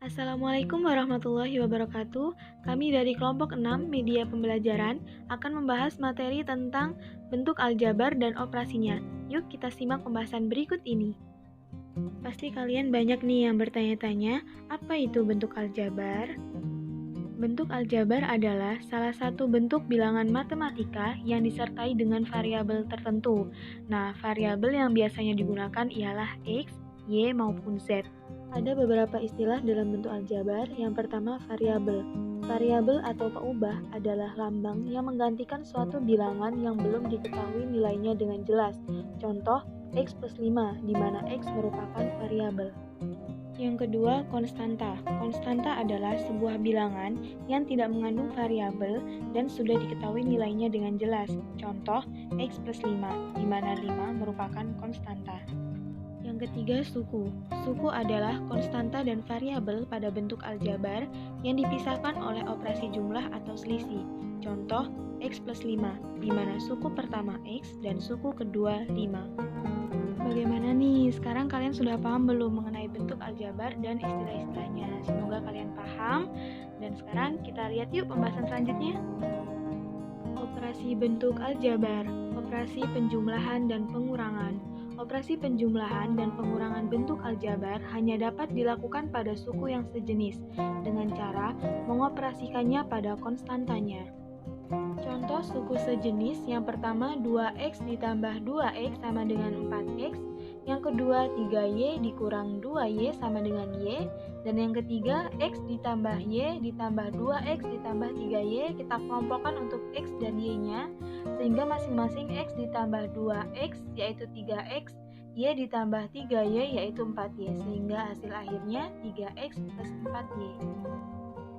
Assalamualaikum warahmatullahi wabarakatuh. Kami dari kelompok 6 Media Pembelajaran akan membahas materi tentang bentuk aljabar dan operasinya. Yuk kita simak pembahasan berikut ini. Pasti kalian banyak nih yang bertanya-tanya, apa itu bentuk aljabar? Bentuk aljabar adalah salah satu bentuk bilangan matematika yang disertai dengan variabel tertentu. Nah, variabel yang biasanya digunakan ialah X, Y, maupun Z. Ada beberapa istilah dalam bentuk aljabar. Yang pertama, variabel. Variabel atau peubah adalah lambang yang menggantikan suatu bilangan yang belum diketahui nilainya dengan jelas. Contoh, X plus 5, di mana X merupakan variabel. Yang kedua, konstanta. Konstanta adalah sebuah bilangan yang tidak mengandung variabel dan sudah diketahui nilainya dengan jelas. Contoh, X plus 5, di mana 5 merupakan konstanta. Yang ketiga, suku. Suku adalah konstanta dan variabel pada bentuk aljabar yang dipisahkan oleh operasi jumlah atau selisih. Contoh, X plus 5, di mana suku pertama X dan suku kedua 5. Bagaimana nih? Sekarang kalian sudah paham belum mengenai bentuk aljabar dan istilah-istilahnya? Semoga kalian paham. Dan sekarang kita lihat yuk pembahasan selanjutnya. Operasi bentuk aljabar, operasi penjumlahan dan pengurangan. Operasi penjumlahan dan pengurangan bentuk aljabar hanya dapat dilakukan pada suku yang sejenis dengan cara mengoperasikannya pada konstantanya. Contoh suku sejenis yang pertama 2x ditambah 2x sama dengan 4x, yang kedua 3y dikurang 2y sama dengan y, dan yang ketiga x ditambah y ditambah 2x ditambah 3y kita kelompokkan untuk x dan y-nya, sehingga masing-masing x ditambah 2x yaitu 3x, y ditambah 3y yaitu 4y, sehingga hasil akhirnya 3x plus 4y.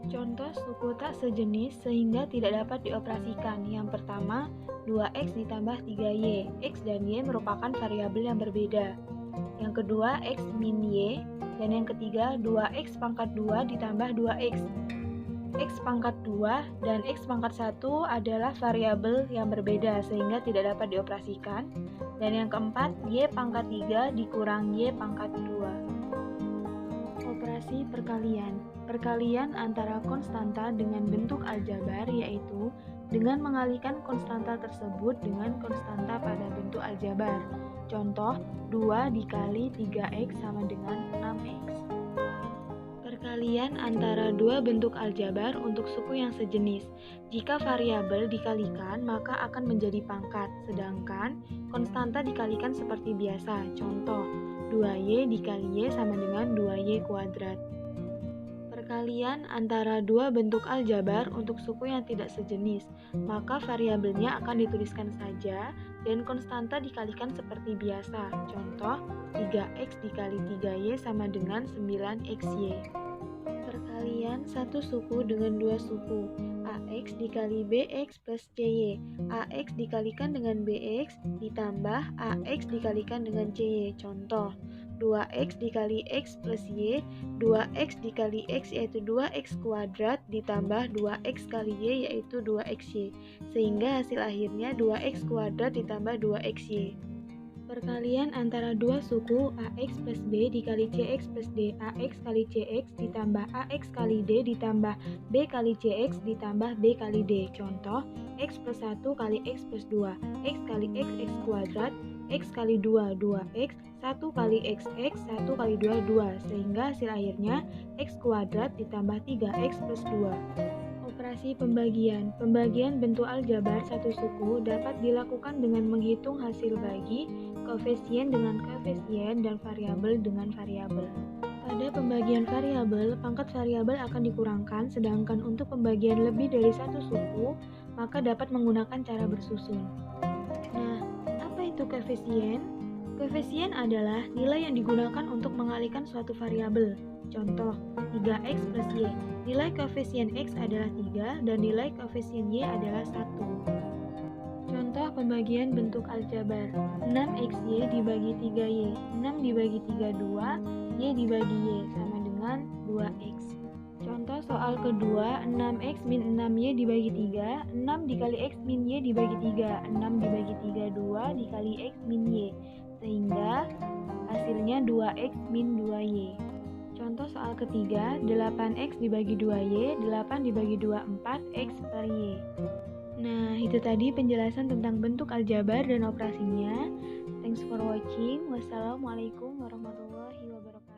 Contoh suku tak sejenis sehingga tidak dapat dioperasikan. Yang pertama, 2x ditambah 3y. X dan y merupakan variabel yang berbeda. Yang kedua, x min y. Dan yang ketiga, 2x pangkat 2 ditambah 2x. X pangkat 2 dan x pangkat 1 adalah variabel yang berbeda sehingga tidak dapat dioperasikan. Dan yang keempat, y pangkat 3 dikurang y pangkat 2. Operasi perkalian. Perkalian antara konstanta dengan bentuk aljabar yaitu dengan mengalihkan konstanta tersebut dengan konstanta pada bentuk aljabar. Contoh, 2 dikali 3x sama dengan 6x. Perkalian antara dua bentuk aljabar untuk suku yang sejenis. Jika variabel dikalikan, maka akan menjadi pangkat, sedangkan konstanta dikalikan seperti biasa. Contoh, 2y dikali y sama dengan 2y kuadrat. Perkalian antara dua bentuk aljabar untuk suku yang tidak sejenis, maka variabelnya akan dituliskan saja dan konstanta dikalikan seperti biasa. Contoh, 3x dikali 3y sama dengan 9xy. Perkalian satu suku dengan dua suku, ax dikali bx plus cy. Ax dikalikan dengan bx ditambah ax dikalikan dengan cy. Contoh, 2x dikali x plus y, 2x dikali x yaitu 2x kuadrat ditambah 2x kali y yaitu 2xy, sehingga hasil akhirnya 2x kuadrat ditambah 2xy. Perkalian antara dua suku ax plus b dikali cx plus d, ax kali cx ditambah ax kali d ditambah b kali cx ditambah b kali d. Contoh, x plus 1 kali x plus 2, x kali x kuadrat, x kali 2, 2x, 1 kali x, 1 kali 2, 2, sehingga hasil akhirnya x kuadrat ditambah 3x plus 2. Operasi pembagian. Pembagian bentuk aljabar satu suku dapat dilakukan dengan menghitung hasil bagi, koefisien dengan koefisien, dan variabel dengan variabel. Pada pembagian variabel, pangkat variabel akan dikurangkan, sedangkan untuk pembagian lebih dari satu suku, maka dapat menggunakan cara bersusun. Nah, apa itu koefisien? Koefisien adalah nilai yang digunakan untuk mengalihkan suatu variabel. Contoh, 3x plus y. Nilai koefisien x adalah 3 dan nilai koefisien y adalah 1. Contoh pembagian bentuk aljabar. 6xy dibagi 3y. 6 dibagi 3 2, y dibagi y sama dengan 2x. Contoh soal kedua, 6x min 6y dibagi 3, 6 dikali x min y dibagi 3, 6 dibagi 3 2 dikali x min y, sehingga hasilnya 2x min 2y. Contoh soal ketiga, 8x dibagi 2y, 8 dibagi 2, 4x per y. Nah, itu tadi penjelasan tentang bentuk aljabar dan operasinya. Thanks for watching. Wassalamualaikum warahmatullahi wabarakatuh.